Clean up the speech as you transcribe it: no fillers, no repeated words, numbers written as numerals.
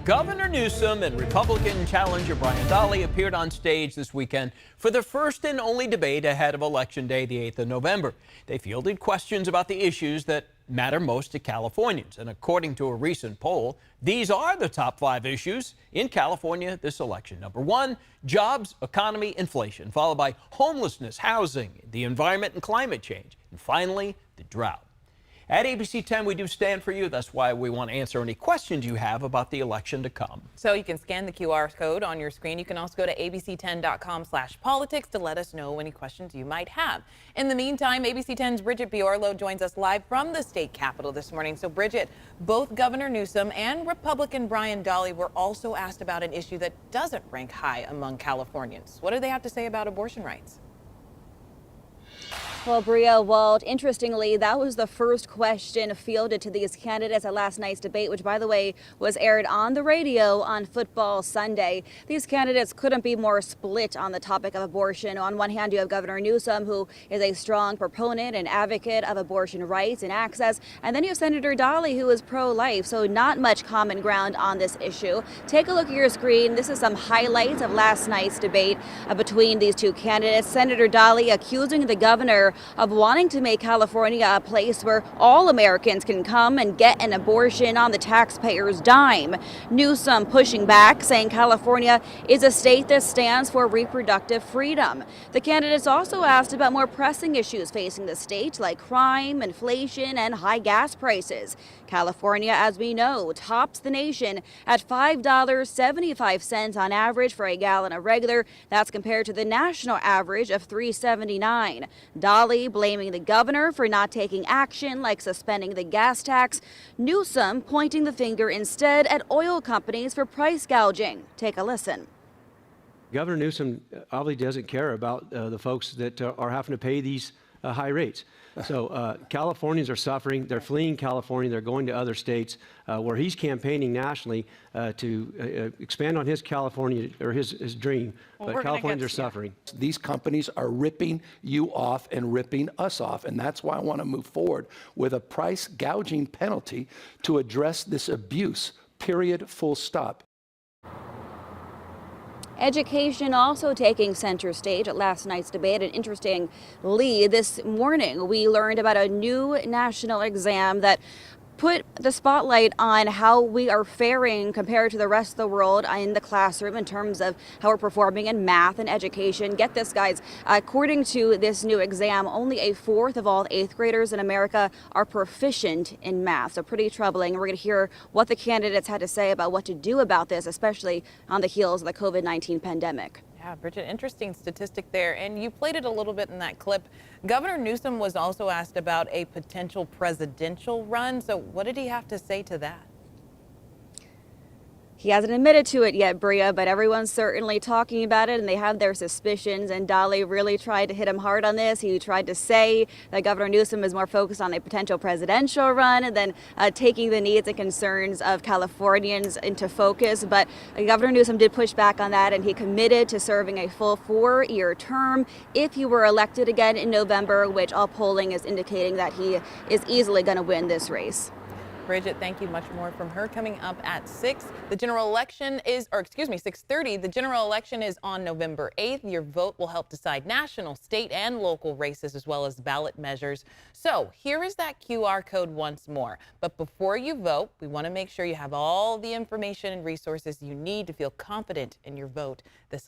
Governor Newsom and Republican challenger Brian Dahle appeared on stage this weekend for the first and only debate ahead of Election Day, the 8th of November. They fielded questions about the issues that matter most to Californians. And according to a recent poll, these are the top 5 issues in California this election. Number 1, jobs, economy, inflation, followed by homelessness, housing, the environment, and climate change. And finally, the drought. At ABC 10, we do stand for you. That's why we want to answer any questions you have about the election to come. So you can scan the QR code on your screen. You can also go to abc10.com/politics to let us know any questions you might have. In the meantime, ABC 10's Bridget Biorlo joins us live from the state capitol this morning. So Bridget, both Governor Newsom and Republican Brian Dahle were also asked about an issue that doesn't rank high among Californians. What do they have to say about abortion rights? Well, Bria, interestingly, that was the first question fielded to these candidates at last night's debate, which, by the way, was aired on the radio on Football Sunday. These candidates couldn't be more split on the topic of abortion. On one hand, you have Governor Newsom, who is a strong proponent and advocate of abortion rights and access. And then you have Senator Dahle, who is pro-life. So not much common ground on this issue. Take a look at your screen. This is some highlights of last night's debate between these two candidates. Senator Dahle accusing the governor of wanting to make California a place where all Americans can come and get an abortion on the taxpayer's dime. Newsom pushing back, saying California is a state that stands for reproductive freedom. The candidates also asked about more pressing issues facing the state, like crime, inflation, and high gas prices. California, as we know, tops the nation at $5.75 on average for a gallon of regular. That's compared to the national average of $3.79. Dahle blaming the governor for not taking action, like suspending the gas tax. Newsom pointing the finger instead at oil companies for price gouging. Take a listen. Governor Newsom obviously doesn't care about the folks that are having to pay these high rates. So Californians are suffering. They're fleeing California. They're going to other states where he's campaigning nationally to expand on his California or his dream. Well, but Californians are suffering. These companies are ripping you off and ripping us off. And that's why I want to move forward with a price gouging penalty to address this abuse, period, full stop. Education also taking center stage at last night's debate. An interesting lead this morning. We learned about a new national exam that put the spotlight on how we are faring compared to the rest of the world in the classroom in terms of how we're performing in math and education. Get this, guys. According to this new exam, only a fourth of all 8th graders in America are proficient in math. So pretty troubling. We're going to hear what the candidates had to say about what to do about this, especially on the heels of the COVID-19 pandemic. Yeah, Bridget, interesting statistic there. And you played it a little bit in that clip. Governor Newsom was also asked about a potential presidential run. So what did he have to say to that? He hasn't admitted to it yet, Bria, but everyone's certainly talking about it, and they have their suspicions. And Dahle really tried to hit him hard on this. He tried to say that Governor Newsom is more focused on a potential presidential run and then taking the needs and concerns of Californians into focus. But Governor Newsom did push back on that, and he committed to serving a full 4-year term if he were elected again in November, which all polling is indicating that he is easily going to win this race. Bridget, thank you. Much more from her coming up at 6. The general election is, 6:30. The general election is on November 8th. Your vote will help decide national, state, and local races, as well as ballot measures. So here is that QR code once more. But before you vote, we want to make sure you have all the information and resources you need to feel confident in your vote this election.